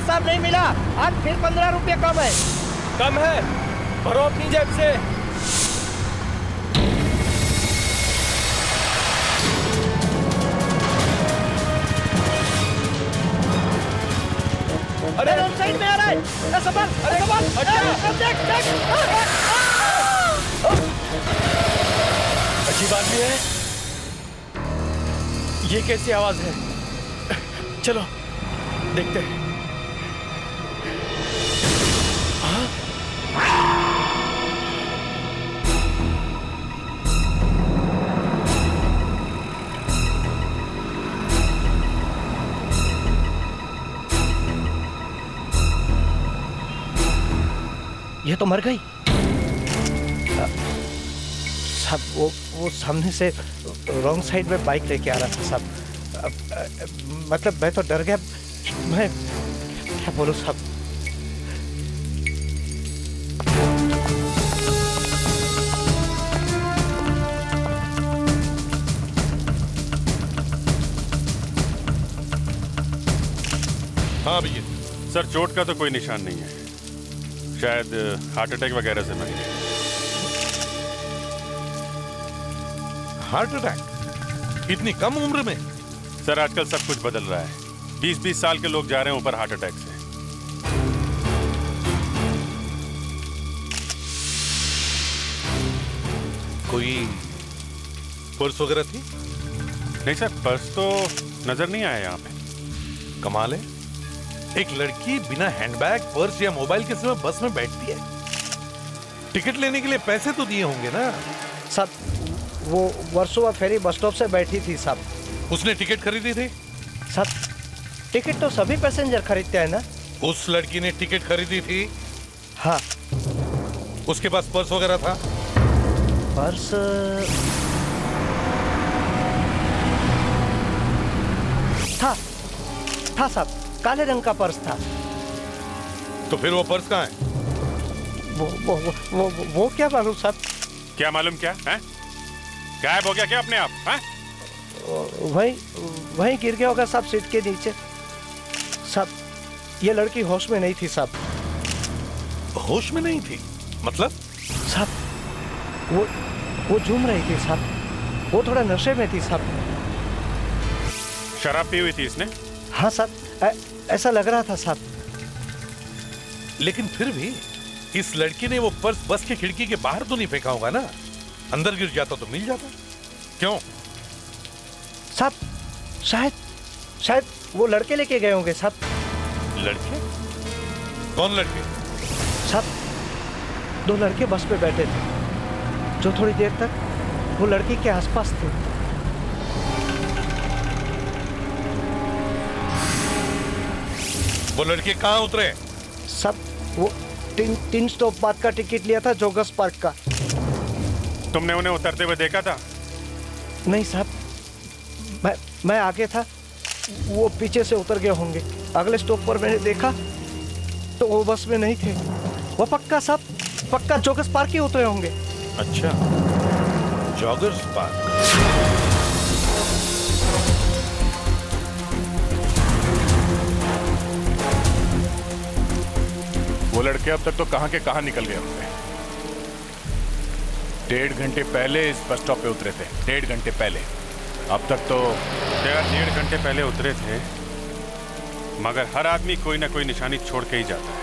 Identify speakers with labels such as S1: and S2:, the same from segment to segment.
S1: हिसाब नहीं मिला, आज फिर 15 रुपये कम है।
S2: कम है, भरो अपनी जेब से।
S1: अरे रोड साइड में आ रहा है। संभाल, अरे संभाल, देख देख।
S2: अजीब आदमी है, ये कैसी आवाज है? चलो देखते हैं।
S1: ये तो मर गई। साहब वो सामने से रॉन्ग साइड में बाइक लेके आ रहा था साहब। मतलब मैं तो डर गया। मैं क्या बोलूं साहब।
S3: हाँ भैया।
S4: सर चोट का तो कोई निशान नहीं है, शायद हार्ट अटैक वगैरह से मरी है।
S3: हार्ट अटैक इतनी कम उम्र में?
S4: सर आजकल सब कुछ बदल रहा है, 20-20 साल के लोग जा रहे हैं ऊपर हार्ट अटैक से।
S3: कोई पर्स वगैरह थी?
S4: नहीं सर, पर्स तो नजर नहीं आया यहाँ पे।
S3: कमाल है, एक लड़की बिना हैंडबैग, पर्स या मोबाइल के समय बस में बैठती है। टिकट लेने के लिए पैसे तो दिए होंगे ना?
S1: साहब वो वर्सोवा फेरी बस स्टॉप से बैठी थी साहब।
S3: उसने टिकट खरीदी थी?
S1: साहब टिकट तो सभी पैसेंजर खरीदते हैं ना।
S3: उस लड़की ने टिकट खरीदी थी?
S1: हाँ।
S3: उसके पास पर्स वगैरह था?
S1: पर्स था साहब, काले रंग का पर्स था।
S3: तो फिर वो पर्स कहाँ है?
S1: वो क्या मालूम साहब।
S4: क्या मालूम क्या है? गायब हो गया क्या अपने आप? है
S1: वहीं गिर गया होगा साहब, सीट के नीचे। साहब ये लड़की होश में नहीं थी साहब।
S3: होश में नहीं थी मतलब?
S1: साहब वो झूम रही थी साहब, वो थोड़ा नशे में थी साहब।
S4: शराब पी हुई थी इसने?
S1: हाँ साहब, ऐसा लग रहा था साहब।
S3: लेकिन फिर भी इस लड़की ने वो पर्स बस की खिड़की के बाहर तो नहीं फेंका होगा ना? अंदर गिर जाता तो मिल जाता। क्यों
S1: साहब? शायद वो लड़के लेके गए होंगे साहब।
S3: लड़के? कौन लड़के?
S1: साहब 2 लड़के बस पे बैठे थे जो थोड़ी देर तक वो लड़की के आसपास थे।
S3: वो लड़के कहाँ उतरे?
S1: सब वो 3 स्टॉप बाद का टिकट लिया था, जोगस पार्क का।
S4: तुमने उन्हें उतरते हुए देखा था?
S1: नहीं साहब, मैं आगे था, वो पीछे से उतर गए होंगे। अगले स्टॉप पर मैंने देखा तो वो बस में नहीं थे। वो पक्का साहब, पक्का जोगस पार्क ही उतरे होंगे।
S3: अच्छा, जॉगर्स पार्क।
S4: वो लड़के अब तक तो कहां के कहां निकल गए होंगे। 1.5 घंटे पहले इस बस स्टॉप पे उतरे थे, 1.5 घंटे पहले। अब तक तो 1.5 घंटे पहले उतरे थे, मगर हर आदमी कोई ना कोई निशानी छोड़ के ही जाता है।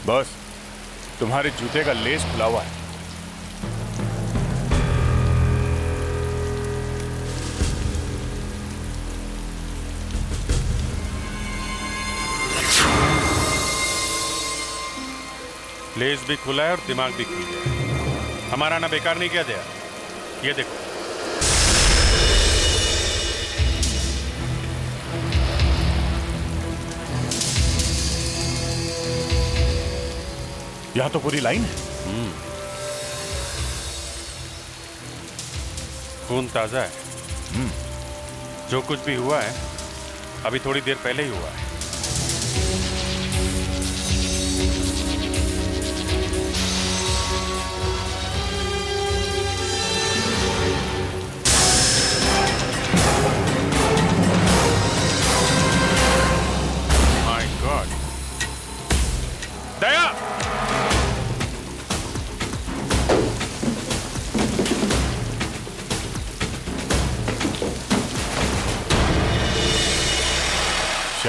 S4: बस तुम्हारे जूते का लेस खुला हुआ है। लेस भी खुला है और दिमाग भी खुल गया है। हमारा ना बेकार नहीं किया दिया। ये देखो, यहां तो पूरी लाइन है। खून ताजा है। जो कुछ भी हुआ है अभी थोड़ी देर पहले ही हुआ है।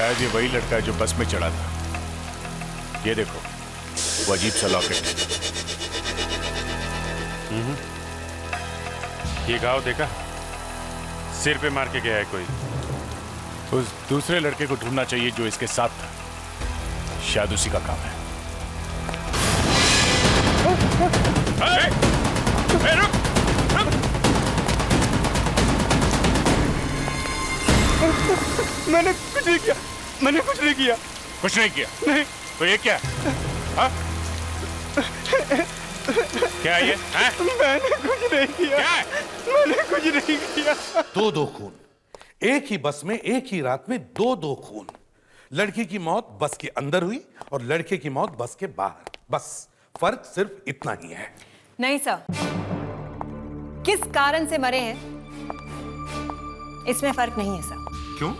S4: शायद ये वही लड़का है जो बस में चढ़ा था। ये देखो, वो अजीब सा लॉकेट। ये घाव देखा? सिर पे मार के गया है कोई। उस दूसरे लड़के को ढूंढना चाहिए जो इसके साथ था। शायद उसी का काम है। रुक!
S2: मैंने कुछ नहीं किया।
S4: कुछ नहीं किया? नहीं। तो ये क्या? हाँ? क्या ये? हाँ?
S2: मैंने कुछ नहीं किया।
S4: क्या है?
S2: मैंने कुछ नहीं किया।
S3: दो खून, एक ही बस में एक ही रात में दो खून। लड़की की मौत बस के अंदर हुई और लड़के की मौत बस के बाहर। बस फर्क सिर्फ इतना ही है।
S5: नहीं सर, किस कारण से मरे हैं इसमें फर्क नहीं है सर।
S3: क्यों?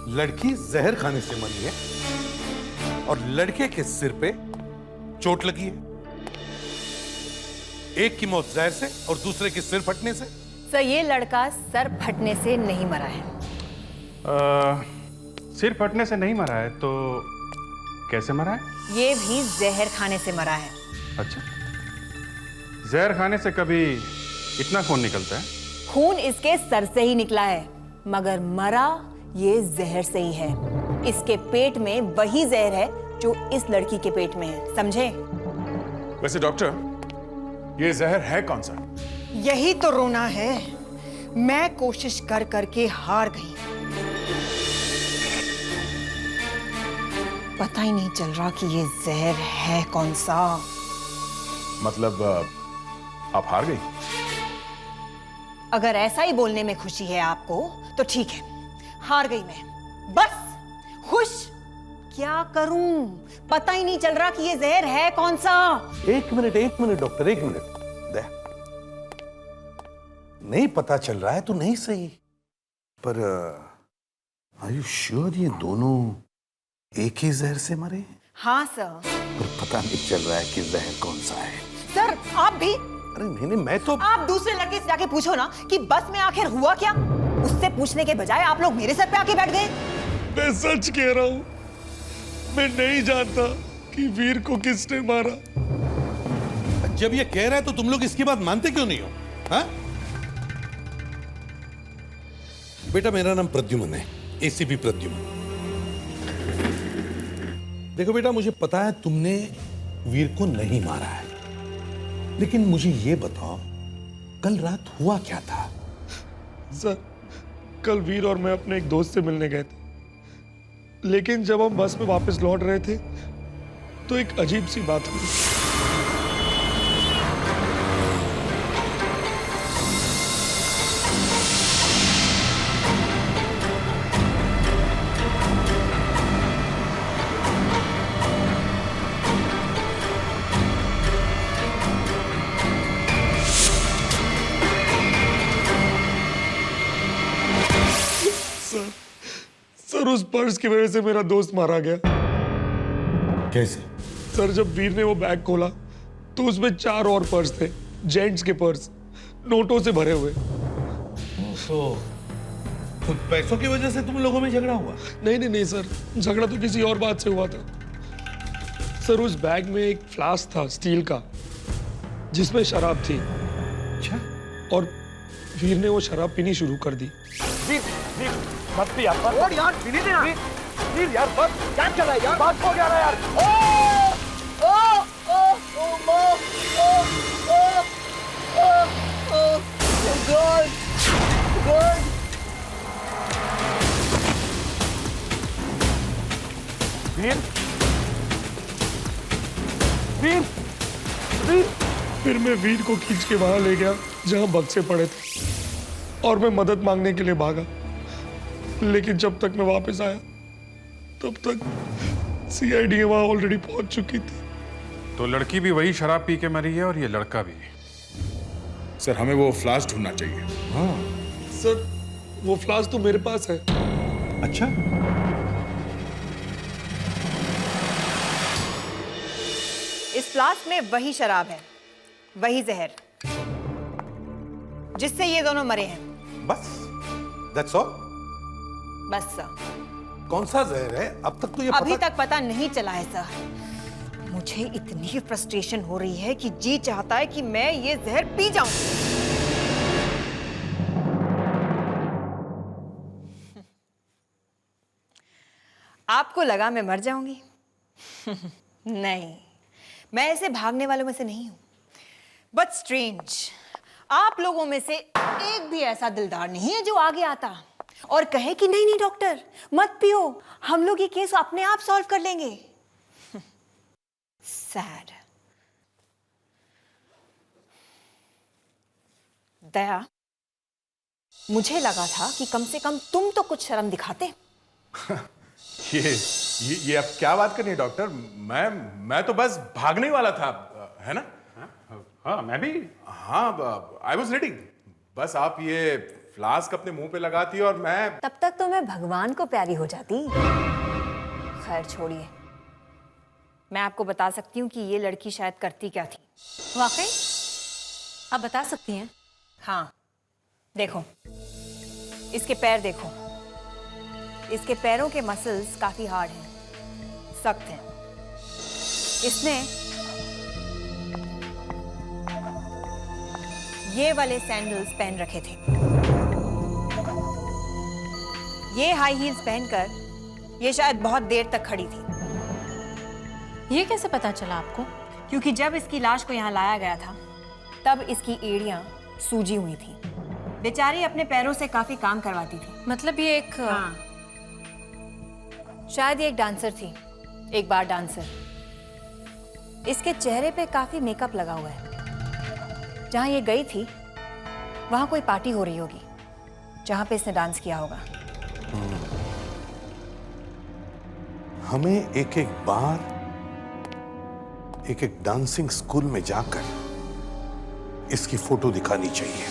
S3: लड़की जहर खाने से मरी है और लड़के के सिर पे चोट लगी है। एक की मौत जहर से और दूसरे के सिर फटने से।
S5: सर ये लड़का सर फटने से नहीं मरा है।
S4: सिर फटने से नहीं मरा है तो कैसे मरा है?
S5: ये भी जहर खाने से मरा है।
S4: अच्छा, जहर खाने से कभी इतना खून निकलता है?
S5: खून इसके सर से ही निकला है, मगर मरा ये जहर से ही है। इसके पेट में वही जहर है जो इस लड़की के पेट में है, समझे?
S4: वैसे डॉक्टर, ये जहर है कौन सा?
S5: यही तो रोना है। मैं कोशिश कर करके हार गई। पता ही नहीं चल रहा कि ये जहर है कौन सा।
S4: मतलब आप हार गई?
S5: अगर ऐसा ही बोलने में खुशी है आपको तो ठीक है, हार गई मैं। बस खुश क्या करूं, पता ही नहीं चल रहा कि ये जहर है कौन सा।
S3: एक मिनट डॉक्टर, एक मिनट। नहीं पता चल रहा है तो नहीं सही, पर आर यू श्योर ये दोनों एक ही जहर से मरे?
S5: हाँ सर।
S3: पर पता नहीं चल रहा है कि जहर कौन सा है।
S5: सर आप भी?
S3: अरे नहीं, मैं तो
S5: आप दूसरे लड़के से जाके पूछो ना कि बस में आखिर हुआ क्या। उससे पूछने के बजाय आप लोग मेरे सर पे आके बैठ गए।
S2: मैं सच कह रहा हूं, मैं नहीं जानता कि वीर को किसने मारा।
S3: जब ये कह रहा है तो तुम लोग इसकी बात मानते क्यों नहीं हो? हाँ? बेटा मेरा नाम प्रद्युमन है, एसीपी प्रद्युमन। देखो बेटा, मुझे पता है तुमने वीर को नहीं मारा है, लेकिन मुझे ये बताओ कल रात हुआ क्या था?
S2: सर, कल वीर और मैं अपने एक दोस्त से मिलने गए थे, लेकिन जब हम बस में वापस लौट रहे थे तो एक अजीब सी बात हुई। सर उस पर्स की वजह से मेरा दोस्त मारा गया।
S3: कैसे?
S2: सर जब वीर ने वो बैग खोला तो उसमें 4 और पर्स थे, जेंट्स के पर्स, नोटों से भरे हुए।
S3: तो पैसों की वजह से तुम लोगों में झगड़ा हुआ?
S2: नहीं सर, झगड़ा तो किसी और बात से हुआ था। सर उस बैग में एक फ्लास्क था स्टील का जिसमें शराब थी।
S3: अच्छा।
S2: और वीर ने वो शराब पीनी शुरू कर दी।
S1: मत भी यार, और यार पीने दे यार। वीर यार, बस क्या चल रहा है यार? बात हो गया ना यार। ओ ओ ओ ओ ओ गॉड गॉड। वीर वीर वीर।
S2: फिर मैं वीर को खींच के वहां ले गया जहां बक्से पड़े थे और मैं मदद मांगने के लिए भागा, लेकिन जब तक मैं वापस आया तब तक सीआईडी वहां ऑलरेडी पहुंच चुकी थी।
S4: तो लड़की भी वही शराब पी के मरी है और ये लड़का भी। सर हमें वो फ्लास्क ढूंढना चाहिए।
S3: हाँ।
S2: सर वो फ्लास्क तो मेरे पास है।
S3: अच्छा।
S5: इस फ्लास्क में वही शराब है, वही जहर जिससे ये दोनों मरे हैं।
S3: बस दैट्स ऑल?
S5: बस सर।
S3: कौन सा जहर है? अब तक तो ये
S5: अभी तक पता नहीं चला है सर। मुझे इतनी फ्रस्ट्रेशन हो रही है कि जी चाहता है कि मैं ये जहर पी जाऊं। आपको लगा मैं मर जाऊंगी? नहीं, मैं ऐसे भागने वालों में से नहीं हूं। बट स्ट्रेंज, आप लोगों में से एक भी ऐसा दिलदार नहीं है जो आगे आता और कहे कि नहीं नहीं डॉक्टर मत पियो, हम लोग ये केस अपने आप सॉल्व कर लेंगे। सैड। दया, मुझे लगा था कि कम से कम तुम तो कुछ शर्म दिखाते।
S6: ये अब क्या बात करनी है डॉक्टर? मैं तो बस भागने वाला था, है ना?
S4: हाँ, मैं भी।
S6: हाँ, आई वॉज रेडी। बस आप ये फ्लास्क अपने मुंह पे लगाती और मैं...
S5: तब तक तो मैं भगवान को प्यारी हो जाती। खैर छोड़िए, मैं आपको बता सकती हूँ कि ये लड़की शायद करती क्या थी।
S7: वाकई आप बता सकती हैं?
S5: हाँ, देखो, इसके पैर देखो। इसके पैरों के मसल्स काफी हार्ड हैं, सख्त हैं। इसने ये वाले सैंडल्स पहन रखे थे। ये हाई हील्स पहनकर ये शायद बहुत देर तक खड़ी थी।
S7: ये कैसे पता चला आपको?
S5: क्योंकि जब इसकी लाश को यहाँ लाया गया था तब इसकी एड़ियां सूजी हुई थी। बेचारी अपने पैरों से काफी काम करवाती थी।
S7: मतलब ये एक
S5: शायद ये एक डांसर थी, एक बार डांसर। इसके चेहरे पे काफी मेकअप लगा हुआ है। जहां ये गई थी वहां कोई पार्टी हो रही होगी जहां पे इसने डांस किया होगा।
S3: हमें एक एक बार एक एक डांसिंग स्कूल में जाकर इसकी फोटो दिखानी चाहिए।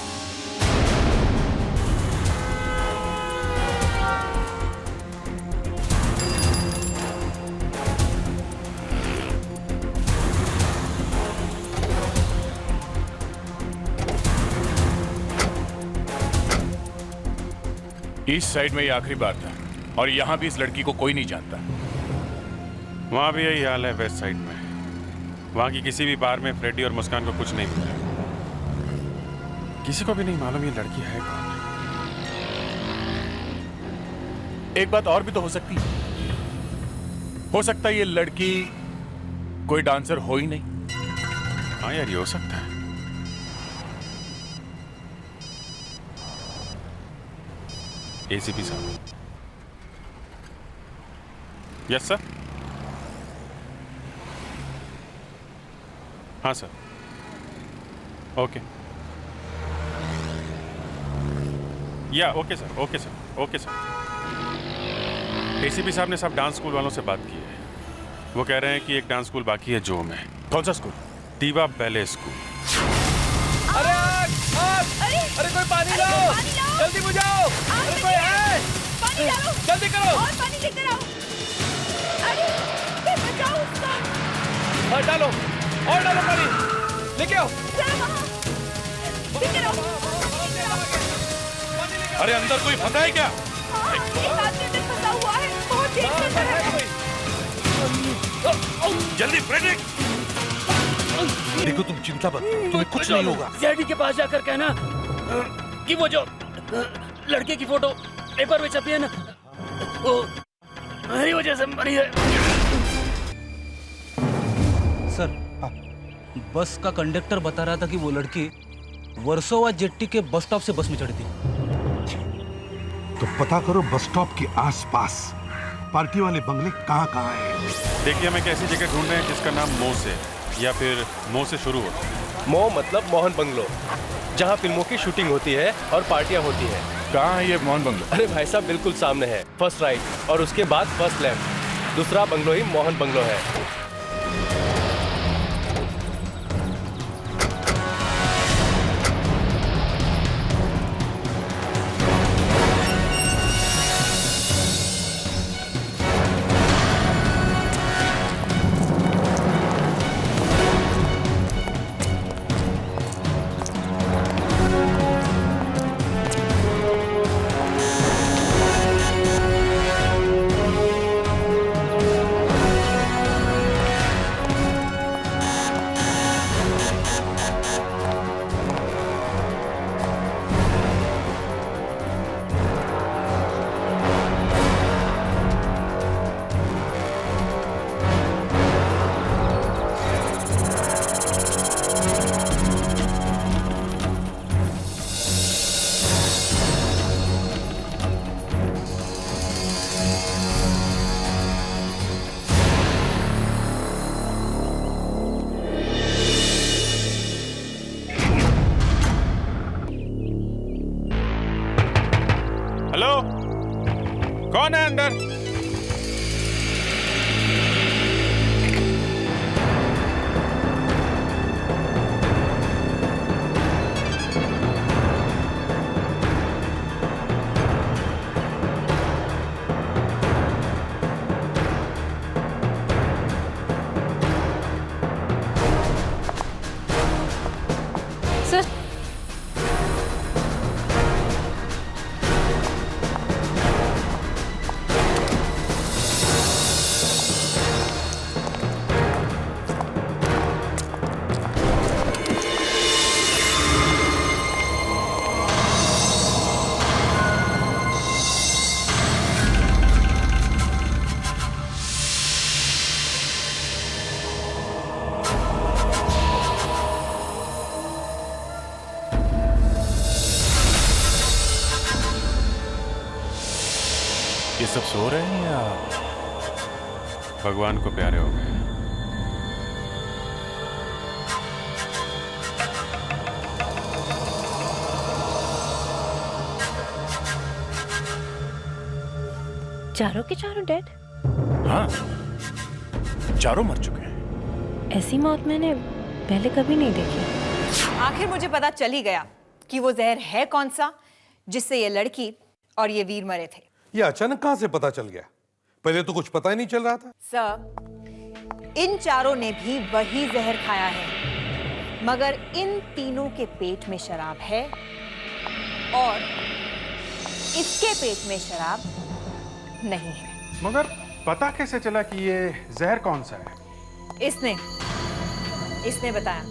S4: ईस्ट साइड में ये आखिरी बार था और यहाँ भी इस लड़की को कोई नहीं जानता। वहाँ भी यही हाल है वेस्ट साइड में। वहाँ की किसी भी बार में फ्रेडी और मुस्कान को कुछ नहीं मिला। किसी को भी नहीं मालूम ये लड़की है कौन।
S8: एक बात और भी तो हो सकती है। हो सकता है ये लड़की कोई डांसर हो ही नहीं।
S4: हाँ यार, ये हो सकता है। एसीपी साहब। Yes sir. हाँ सर, ओके। या okay sir, okay sir, okay sir. ACP साहब ने सब डांस स्कूल वालों से बात की है। वो कह रहे हैं कि एक डांस स्कूल बाकी है जो में।
S8: कौन सा स्कूल?
S4: दीवा बैले स्कूल।
S8: अरे अरे कोई पानी लाओ, जल्दी बुझाओ। अरे कोई है?
S7: पानी डालो,
S8: जल्दी करो।
S7: और पानी लेकर आओ। अरे बचाओ उसको।
S8: और डालो पानी, लेके आओ।
S7: लेकर आओ।
S4: अरे अंदर कोई फंसा है क्या?
S7: एक आदमी अंदर फंसा हुआ है, बहुत डेंजर है।
S4: जल्दी फ्रेडरिक।
S3: देखो तुम चिंता मत, तुम्हें कुछ नहीं होगा।
S9: सीआईडी के पास जाकर कहना कि वो जो लड़के की फोटो पेपर में छपी है ना, वो मेरी वजह से मरी है।
S10: सर, बस का कंडक्टर बता रहा था कि वो लड़की वर्सोवा जेट्टी के बस स्टॉप से बस में चढ़ी थी।
S11: तो पता करो बस स्टॉप के आसपास पार्टी वाले बंगले कहाँ हैं।
S4: देखिए, हम एक ऐसी जगह ढूंढ रहे हैं जिसका नाम मो से या फिर मो से शुरू होता है।
S1: मो मतलब मोहन बंगलो, जहाँ फिल्मों की शूटिंग होती है और पार्टियां होती हैं।
S8: कहाँ है ये मोहन बंगलो?
S1: अरे भाई साहब, बिल्कुल सामने है, फर्स्ट राइट और उसके बाद फर्स्ट लेफ्ट। दूसरा बंगलो ही मोहन बंगलो है।
S4: हेलो, कौन है अंदर? ये सब सो रहे हैं या भगवान को प्यारे हो गए?
S12: चारों के चारों डेड?
S8: हाँ, चारों मर चुके हैं।
S12: ऐसी मौत मैंने पहले कभी नहीं देखी।
S5: आखिर मुझे पता चल ही गया कि वो जहर है कौन सा जिससे ये लड़की और ये वीर मरे थे।
S3: ये अचानक कहां से पता चल गया? पहले तो कुछ पता ही नहीं चल रहा था।
S5: सर, इन चारों ने भी वही जहर खाया है, मगर इन तीनों के पेट में शराब है और इसके पेट में शराब नहीं है।
S6: मगर पता कैसे चला कि ये जहर कौन सा है?
S5: इसने बताया।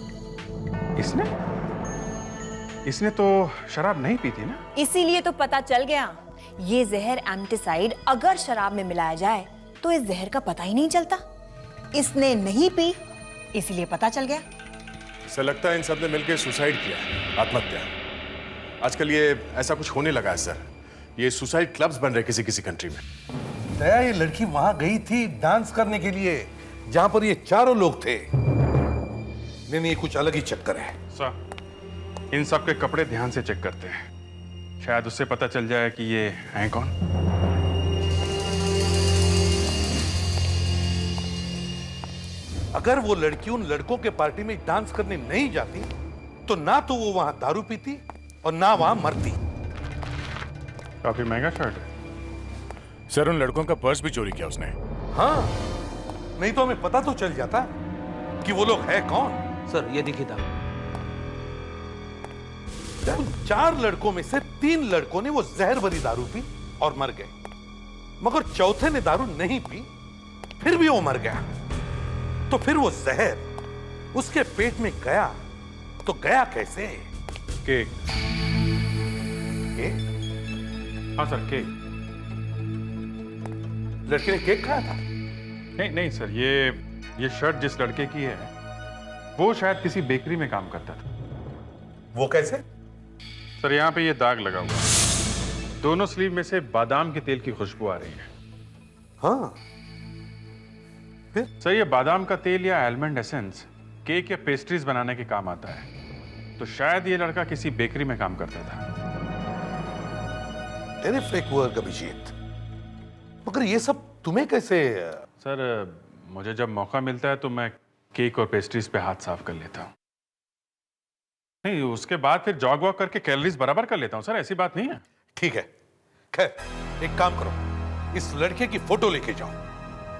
S6: इसने तो शराब नहीं पी थी ना?
S5: इसीलिए तो पता चल गया। ये जहर एंटीसाइड अगर शराब में मिलाया जाए तो इस जहर का पता ही नहीं चलता। इसने नहीं पी, इसीलिए पता चल गया।
S6: ऐसा लगता है इन सब ने मिलकर सुसाइड किया है, आत्महत्या। आजकल ये ऐसा कुछ होने लगा है सर। ये सुसाइड क्लब्स बन रहे किसी किसी कंट्री में।
S3: दया, ये लड़की वहां गई थी डांस करने के लिए जहां पर ये चारों लोग थे। नहीं, ये कुछ अलग ही चक्कर है।
S6: सर, इन सब के कपड़े ध्यान से चेक करते हैं, शायद उससे पता चल जाए कि ये हैं कौन।
S3: अगर वो लड़की उन लड़कों के पार्टी में डांस करने नहीं जाती तो ना तो वो वहां दारू पीती और ना वहां मरती।
S6: काफी महंगा शर्ट है।
S8: सर, उन लड़कों का पर्स भी चोरी किया उसने।
S3: हाँ, नहीं तो हमें पता तो चल जाता कि वो लोग है कौन।
S10: सर, ये देखिए था।
S3: उन 4 लड़कों में से 3 लड़कों ने वो जहर भरी दारू पी और मर गए, मगर चौथे ने दारू नहीं पी, फिर भी वो मर गया। तो फिर वो जहर उसके पेट में गया तो गया कैसे?
S6: केक।
S3: केक?
S6: हाँ सर, केक।
S3: लड़के ने केक खाया था?
S6: नहीं सर, ये शर्ट जिस लड़के की है वो शायद किसी बेकरी में काम करता था।
S3: वो कैसे?
S6: सर, यहाँ पे ये दाग लगा हुआ है। दोनों स्लीव में से बादाम के तेल की खुशबू आ रही है।
S3: हाँ, फिर?
S6: सर, ये बादाम का तेल या आलमंड एसेंस केक या पेस्ट्रीज बनाने के काम आता है। तो शायद ये लड़का किसी बेकरी में काम करता था।
S3: टेरिफिक वर्क अभिजीत, मगर ये सब तुम्हें कैसे?
S6: सर, मुझे जब मौका मिलता है तो मैं केक और पेस्ट्रीज पे हाथ साफ कर लेता हूँ। नहीं, उसके बाद फिर जॉग वॉक करके कैलोरीज बराबर कर लेता हूँ सर, ऐसी बात नहीं है।
S3: ठीक है, खैर एक काम करो, इस लड़के की फोटो लेके जाओ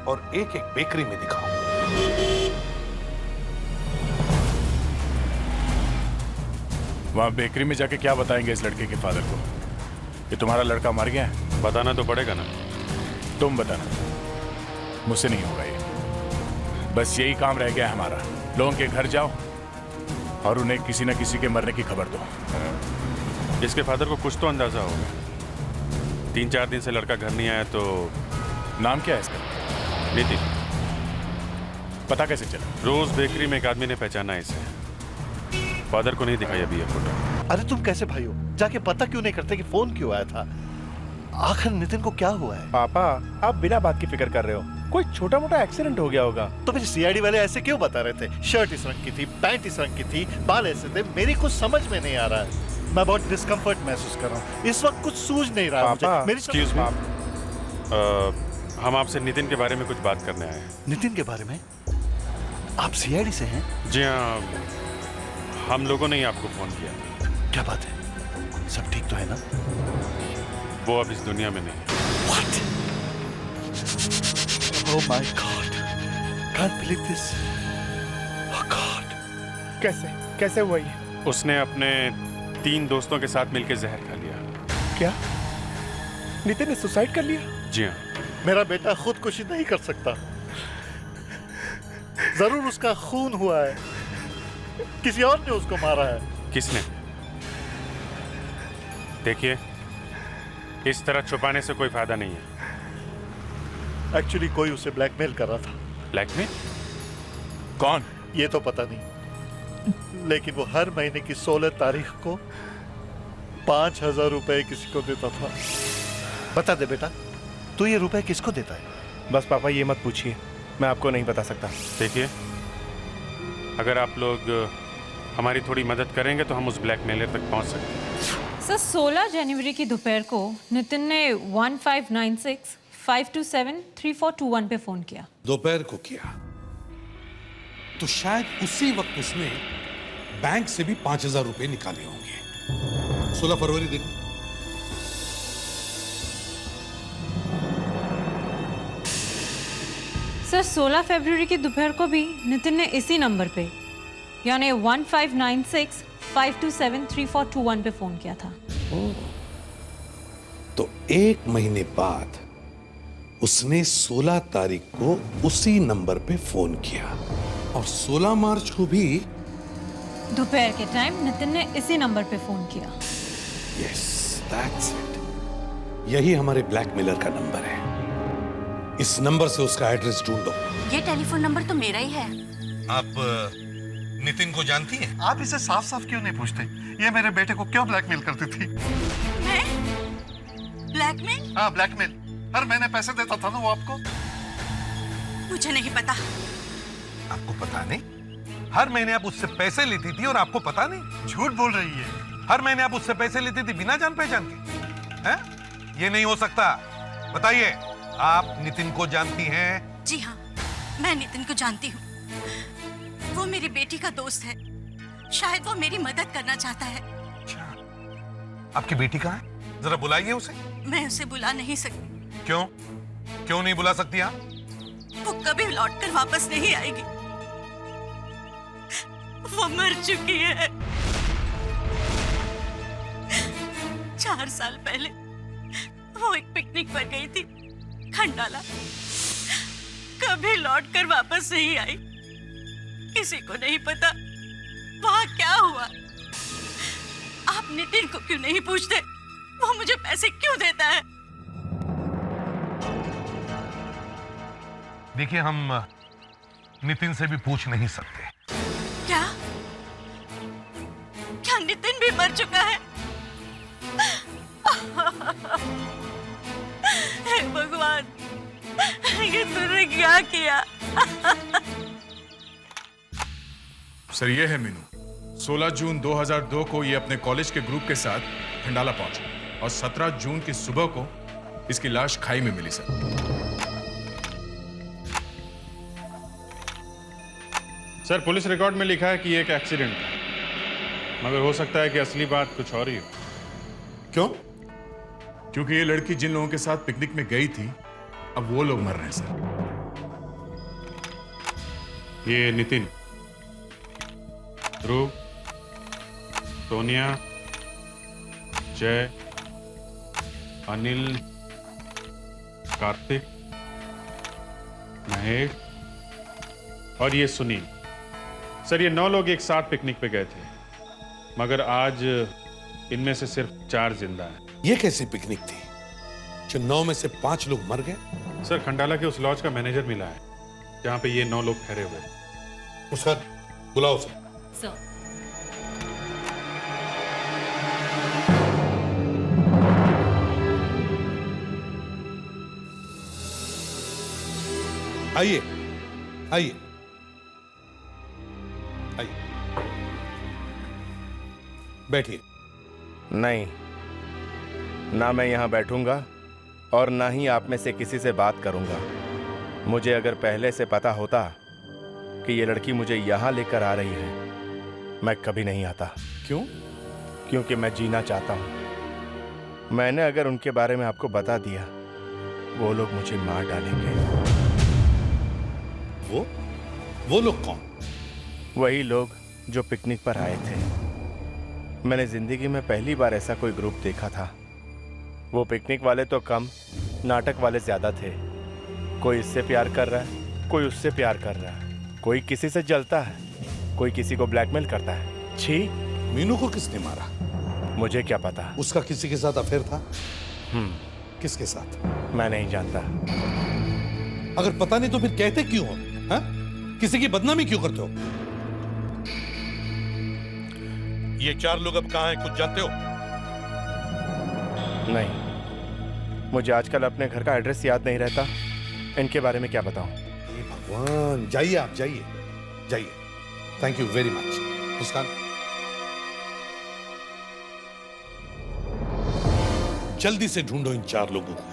S3: और एक एक बेकरी में दिखाओ।
S8: वहां बेकरी में जाके क्या बताएंगे इस लड़के के फादर को? कि तुम्हारा लड़का मर गया है?
S4: बताना तो पड़ेगा ना।
S8: तुम बताना, मुझसे नहीं होगा ये। बस यही काम रह गया है हमारा। लोगों के घर जाओ और उन्हें किसी न किसी के मरने की खबर दो।
S4: इसके फादर को कुछ तो अंदाजा होगा। 3-4 दिन से लड़का घर नहीं आया। तो
S8: नाम क्या है इसका?
S4: नितिन।
S8: पता कैसे चला?
S4: रोज बेकरी में एक आदमी ने पहचाना इसे। फादर को नहीं दिखाई अभी ये फोटो।
S1: अरे तुम कैसे भाई हो? जाके पता क्यों नहीं करते कि फोन क्यों आया था? आखिर नितिन को क्या हुआ है?
S13: पापा, आप बिना बात की फिक्र कर रहे हो। कोई छोटा मोटा एक्सीडेंट हो गया होगा।
S1: तो फिर सीआईडी वाले ऐसे क्यों बता रहे थे? शर्ट इस रंग की थी, पैंट इस रंग की थी, बाल ऐसे थे, मेरी कुछ समझ में नहीं आ रहा है।
S13: मैं बहुत डिस्कम्फर्ट महसूस कर रहा हूँ। इस वक्त कुछ सूझ नहीं रहा मुझे। मेरी
S6: एक्सक्यूज मी, हम आपसे नितिन के बारे में कुछ बात करने आए हैं।
S13: नितिन के बारे में? आप सीआईडी से हैं?
S6: जी हाँ, हम लोगों ने ही आपको फोन किया।
S13: क्या बात है? सब ठीक तो है ना?
S6: वो अब इस दुनिया में नहीं।
S13: What? Oh my God! Can't believe this. Oh God!
S14: कैसे हुआ ये?
S6: उसने अपने 3 दोस्तों के साथ मिलकर जहर खा लिया।
S14: क्या? नितिन ने सुसाइड कर लिया?
S6: जी हाँ।
S13: मेरा बेटा खुदकुशी नहीं कर सकता। जरूर उसका खून हुआ है। किसी और ने उसको मारा है।
S6: किसने? देखिए, इस तरह छुपाने से कोई फायदा नहीं है।
S13: एक्चुअली कोई उसे ब्लैकमेल कर रहा था।
S6: ब्लैकमेल?
S8: कौन?
S13: ये तो पता नहीं, लेकिन वो हर महीने की 16 तारीख को 5,000 रुपए किसी को देता था। बता दे बेटा, तू ये रुपए किसको देता है?
S14: बस पापा ये मत पूछिए, मैं आपको नहीं बता सकता।
S6: देखिए, अगर आप लोग हमारी थोड़ी मदद करेंगे तो हम उस ब्लैकमेलर तक पहुंच सकते हैं।
S15: सर 16 जनवरी की दोपहर को नितिन ने 1596-527-3421 पे फोन किया।
S3: दोपहर को किया तो शायद उसी वक्त उसने बैंक से भी 5,000 रुपए निकाले होंगे। 16 फरवरी दिन।
S15: सर 16 फरवरी की दोपहर को भी नितिन ने इसी नंबर पे यानी 1596-527-3421 पे फोन किया था।
S3: तो 1 महीने बाद उसने 16 तारीख को उसी नंबर पे फोन किया और 16 मार्च को भी
S15: दोपहर के टाइम नितिन ने इसी नंबर पे फोन किया।
S3: Yes, that's it. यही हमारे ब्लैकमेलर का नंबर है। इस नंबर से उसका एड्रेस ढूंढो।
S16: ये टेलीफोन नंबर तो मेरा ही है।
S3: आप नितिन को जानती हैं?
S13: आप इसे साफ साफ क्यों नहीं पूछते? ये मेरे बेटे को क्यों ब्लैकमेल करती थी?
S16: मैं? ब्लैकमेल?
S13: हाँ, ब्लैकमेल। हर महीने पैसे देता था ना वो आपको?
S16: मुझे नहीं पता।
S3: आपको पता नहीं? हर महीने आप उससे पैसे लेती थी और आपको पता नहीं?
S13: झूठ बोल रही है।
S3: हर महीने आप उससे पैसे लेती थी बिना जान पहचान के? हैं? ये नहीं हो सकता। बताइए, आप नितिन को जानती हैं?
S16: जी हाँ, मैं नितिन को जानती हूँ। वो मेरी बेटी का दोस्त है। शायद वो मेरी मदद करना चाहता है।
S3: आपकी बेटी कहाँ है? जरा बुलाइए उसे।
S16: मैं उसे बुला नहीं सकती।
S3: क्यों? क्यों नहीं बुला सकती आप?
S16: वो कभी लौटकर वापस नहीं आएगी। वो मर चुकी है। 4 साल पहले वो एक पिकनिक पर गई थी, खंडाला। कभी लौटकर वापस नहीं आई। किसी को नहीं पता वहां क्या हुआ। आप नितिन को क्यों नहीं पूछते? वो मुझे पैसे क्यों देता है?
S3: देखिए, हम नितिन से भी पूछ नहीं सकते।
S16: क्या? क्या नितिन भी मर चुका है? हे भगवान, ये तूने क्या किया?
S8: सर, ये है मीनू। 16 जून 2002 को ये अपने कॉलेज के ग्रुप के साथ खंडाला पहुंचा और 17 जून की सुबह को इसकी लाश खाई में मिली सर।
S6: सर, पुलिस रिकॉर्ड में लिखा है कि ये एक एक्सीडेंट है, मगर हो सकता है कि असली बात कुछ और ही हो।
S3: क्यों?
S8: क्योंकि ये लड़की जिन लोगों के साथ पिकनिक में गई थी, अब वो लोग मर रहे हैं सर।
S6: ये नितिन, ध्रुव, सोनिया, जय, अनिल, कार्तिक, महेश और ये सुनील। सर, ये 9 लोग एक साथ पिकनिक पे गए थे, मगर आज इनमें से सिर्फ 4 जिंदा हैं।
S3: ये कैसी पिकनिक थी जो 9 में से 5 लोग मर गए?
S6: सर, खंडाला के उस लॉज का मैनेजर मिला है जहां पे ये 9 लोग ठहरे हुए।
S3: उसका बुलाओ सर।
S15: सर,
S3: आइए, आइए, आइए, बैठिए।
S17: नहीं, ना मैं यहाँ बैठूंगा और ना ही आप में से किसी से बात करूंगा। मुझे अगर पहले से पता होता कि ये लड़की मुझे यहाँ लेकर आ रही है, मैं कभी नहीं आता।
S3: क्यों?
S17: क्योंकि मैं जीना चाहता हूँ। मैंने अगर उनके बारे में आपको बता दिया, वो लोग मुझे मार डालेंगे।
S3: वो लोग कौन?
S17: वही लोग जो पिकनिक पर आए थे। मैंने जिंदगी में पहली बार ऐसा कोई ग्रुप देखा था। वो पिकनिक वाले तो कम, नाटक वाले ज्यादा थे। कोई इससे प्यार कर रहा है, कोई उससे प्यार कर रहा है, कोई किसी से जलता है, कोई किसी को ब्लैकमेल करता है। छी!
S3: मीनू को किसने मारा?
S17: मुझे क्या पता।
S3: उसका किसी के साथ अफेयर था? किसके साथ?
S17: मैं नहीं जानता।
S3: अगर पता नहीं तो फिर कहते क्यों हो? हा? किसी की बदनामी क्यों करते हो? ये 4 लोग अब कहां हैं, कुछ जानते हो?
S17: नहीं, मुझे आजकल अपने घर का एड्रेस याद नहीं रहता। इनके बारे में क्या बताऊं?
S3: भगवान, जाइए आप, जाइए जाइए। Thank you very much. Muskan, जल्दी से ढूंढो इन 4 लोगों को।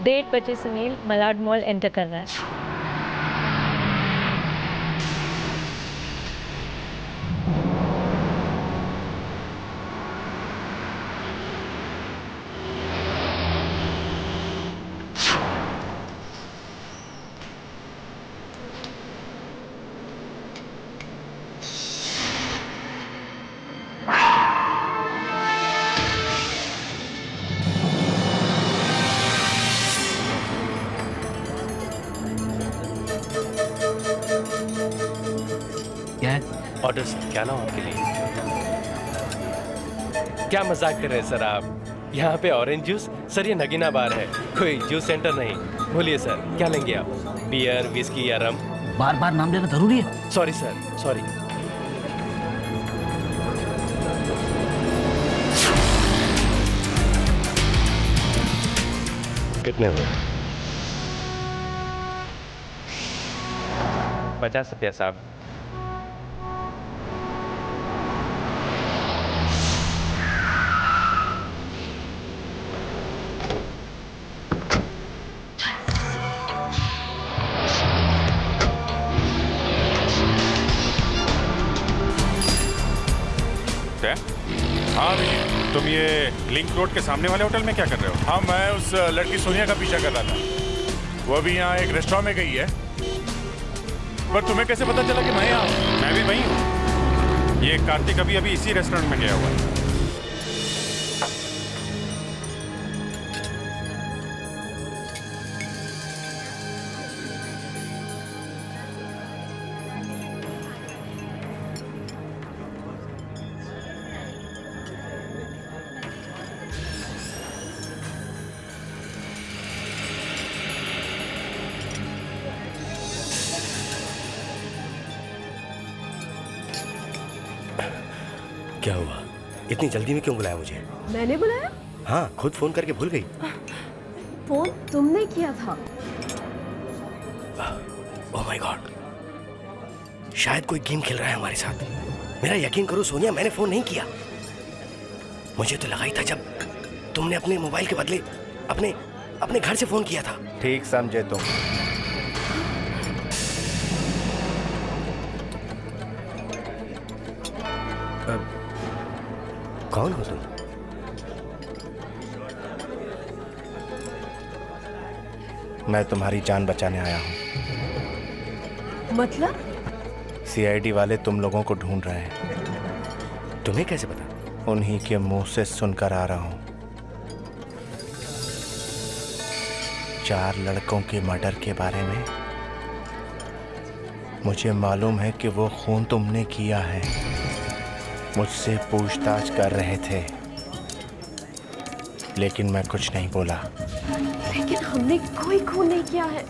S12: डेढ़ बजे सुनील मलाड मॉल एंटर कर रहा है।
S14: ऑर्डर सर, क्या लाऊं आपके लिए? क्या मजाक कर रहे हैं सर आप? यहाँ पे ऑरेंज जूस? सर ये नगीना बार है, कोई जूस सेंटर नहीं। बोलिए सर, क्या लेंगे आप? बियर, विस्की या रम?
S10: बार बार नाम लेना जरूरी है?
S14: Sorry sir, sorry. कितने हुए? 50 रुपया साहब।
S6: हाँ भैया, तुम ये लिंक रोड के सामने वाले होटल में क्या कर रहे हो?
S8: हाँ, मैं उस लड़की सोनिया का पीछा कर रहा था। वो अभी यहाँ एक रेस्टोरेंट में गई है। पर तुम्हें कैसे पता चला कि मैं यहाँ हूँ?
S6: मैं भी वहीं हूँ। ये कार्तिक अभी इसी रेस्टोरेंट में गया हुआ है।
S14: क्या हुआ? इतनी जल्दी में क्यों बुलाया मुझे?
S7: मैंने बुलाया?
S14: हाँ, खुद फोन करके भूल गई।
S7: फोन तुमने किया था?
S14: ओह माय गॉड, शायद कोई गेम खेल रहा है हमारे साथ। मेरा यकीन करो सोनिया, मैंने फोन नहीं किया। मुझे तो लगा ही था जब तुमने अपने मोबाइल के बदले अपने घर से फोन किया था।
S17: ठीक समझे तुम।
S14: कौन हो तुम?
S17: मैं तुम्हारी जान बचाने आया हूँ।
S7: मतलब?
S17: सीआईडी वाले तुम लोगों को ढूंढ रहे हैं।
S14: तुम्हें कैसे पता?
S17: उन्हीं के मुंह से सुनकर आ रहा हूँ। 4 लड़कों के मर्डर के बारे में मुझे मालूम है कि वो खून तुमने किया है। मुझसे पूछताछ कर रहे थे, लेकिन मैं कुछ नहीं बोला।
S7: लेकिन हमने कोई खून नहीं किया है।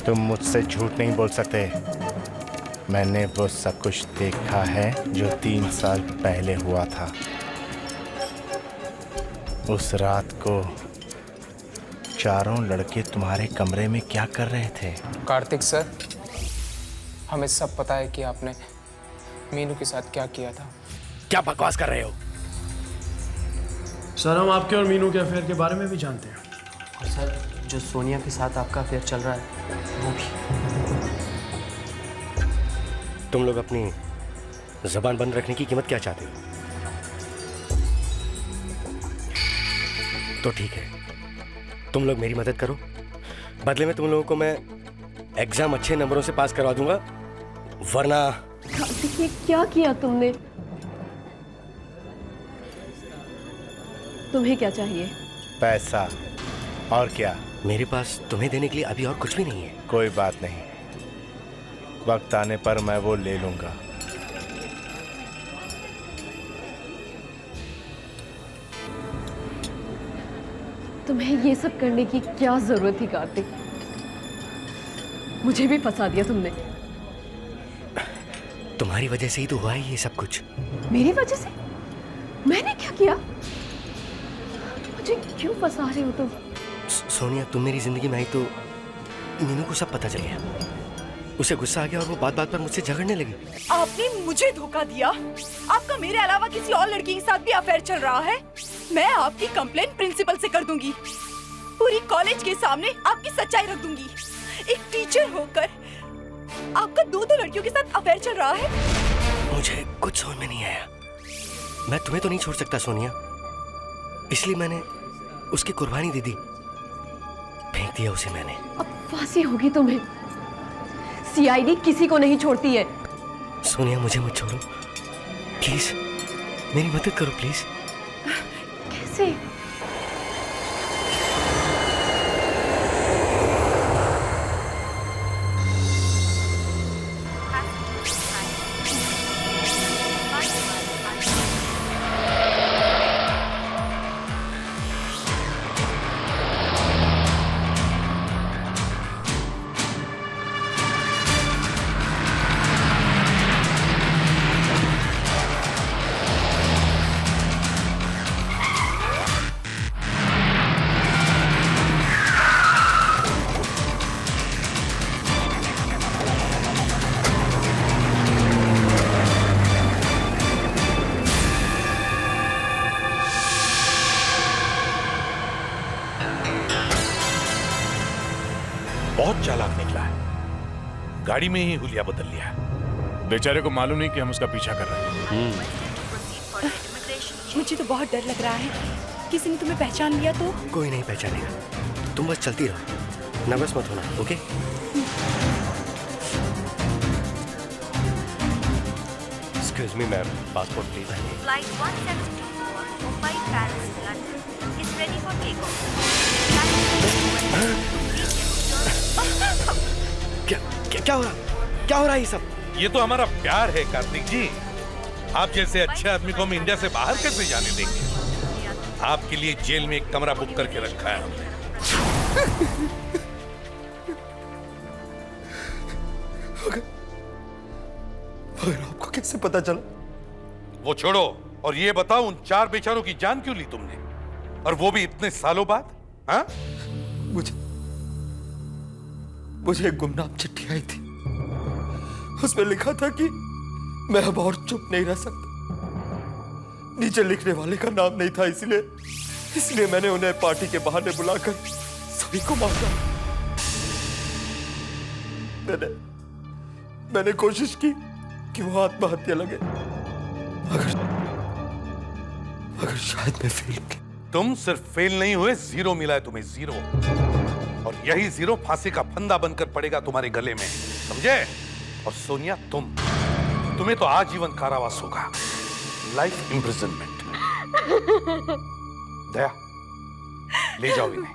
S17: तुम मुझसे झूठ नहीं बोल सकते। मैंने वो सब कुछ देखा है जो 3 साल पहले हुआ था। उस रात को चारों लड़के तुम्हारे कमरे में क्या कर रहे थे?
S18: कार्तिक सर, हमें सब पता है कि आपने मीनू के साथ क्या किया था।
S14: क्या बकवास कर रहे हो?
S9: सर, हम आपके और मीनू के अफेयर के बारे में भी जानते हैं।
S18: और सर, जो सोनिया के साथ आपका अफेयर चल रहा है वो भी।
S14: तुम लोग अपनी जबान बंद रखने की कीमत क्या चाहते हो? तो ठीक है, तुम लोग मेरी मदद करो, बदले में तुम लोगों को मैं एग्जाम अच्छे नंबरों से पास करवा दूंगा, वरना।
S19: कार्तिक, ये क्या किया तुमने? तुम्हें क्या चाहिए?
S17: पैसा। और क्या?
S14: मेरे पास तुम्हें देने के लिए अभी और कुछ भी नहीं है।
S17: कोई बात नहीं, वक्त आने पर मैं वो ले लूंगा।
S19: तुम्हें ये सब करने की क्या जरूरत थी कार्तिक? मुझे भी फंसा दिया तुमने।
S14: तुम्हारी वजह से ही तो हुआ है ये सब कुछ।
S19: मेरी वजह से? मैंने क्या किया? मुझे क्यों फंसा रहे हो तुम?
S14: सोनिया, तुम मेरी जिंदगी में आई तो मीनू को सब पता चल गया। उसे गुस्सा आ गया और वो बात बात पर मुझसे झगड़ने लगी।
S5: आपने मुझे धोखा दिया। आपका मेरे अलावा किसी और लड़की के साथ भी अफेयर चल रहा है। मैं आपकी कंप्लेंट प्रिंसिपल से कर दूंगी। पूरी कॉलेज के सामने आपकी सच्चाई रख दूंगी। एक टीचर होकर आपका 2 लड़कियों के साथ अफेयर चल रहा है।
S14: मुझे कुछ समझ में नहीं आया। मैं तुम्हें तो नहीं छोड़ सकता सोनिया, इसलिए मैंने उसकी कुर्बानी दे दी। फेंक दिया उसे मैंने।
S19: अब फांसी होगी तुम्हें। सीआईडी किसी को नहीं छोड़ती है।
S14: सोनिया, मुझे मत छोड़ो प्लीज, मेरी मदद करो प्लीज।
S19: कैसे?
S3: बहुत चालाक निकला है। गाड़ी में ही हुलिया बदल लिया।
S8: बेचारे को मालूम नहीं कि हम उसका पीछा कर रहे हैं।
S5: मुझे तो बहुत डर लग रहा है। किसी ने तुम्हें पहचान लिया तो?
S14: कोई नहीं पहचानेगा, तुम बस चलती रहो, नर्वस मत होना, okay? Excuse me ma'am, passport please.
S20: Flight 172 Mumbai Paris London is ready for takeoff.
S14: क्या हो रहा है ये सब?
S3: ये तो हमारा प्यार है कार्तिक जी। आप जैसे अच्छे आदमी को हम इंडिया से बाहर कैसे जाने देंगे? आपके लिए जेल में एक कमरा बुक करके रखा है हमने।
S2: मगर आपको कैसे पता चला?
S3: वो छोड़ो और ये बताओ, उन 4 बेचारों की जान क्यों ली तुमने, और वो भी इतने सालों बाद? हाँ?
S2: मुझे एक गुमनाम चिट्ठी आई थी। उसमें लिखा था कि मैं अब और चुप नहीं रह सकता। नीचे लिखने वाले का नाम नहीं था, इसलिए मैंने उन्हें पार्टी के बहाने बुलाकर सभी को मारा। मैंने कोशिश की कि वो आत्महत्या लगे, मगर शायद मैं फेल हो गया।
S3: तुम सिर्फ फेल नहीं हुए, 0 मिला है तुम्हें, 0। और यही 0 फांसी का फंदा बनकर पड़ेगा तुम्हारे गले में, समझे? और सोनिया, तुम्हें तो आजीवन कारावास होगा, लाइफ इम्प्रिजनमेंट। दया, ले जाओ इन्हें।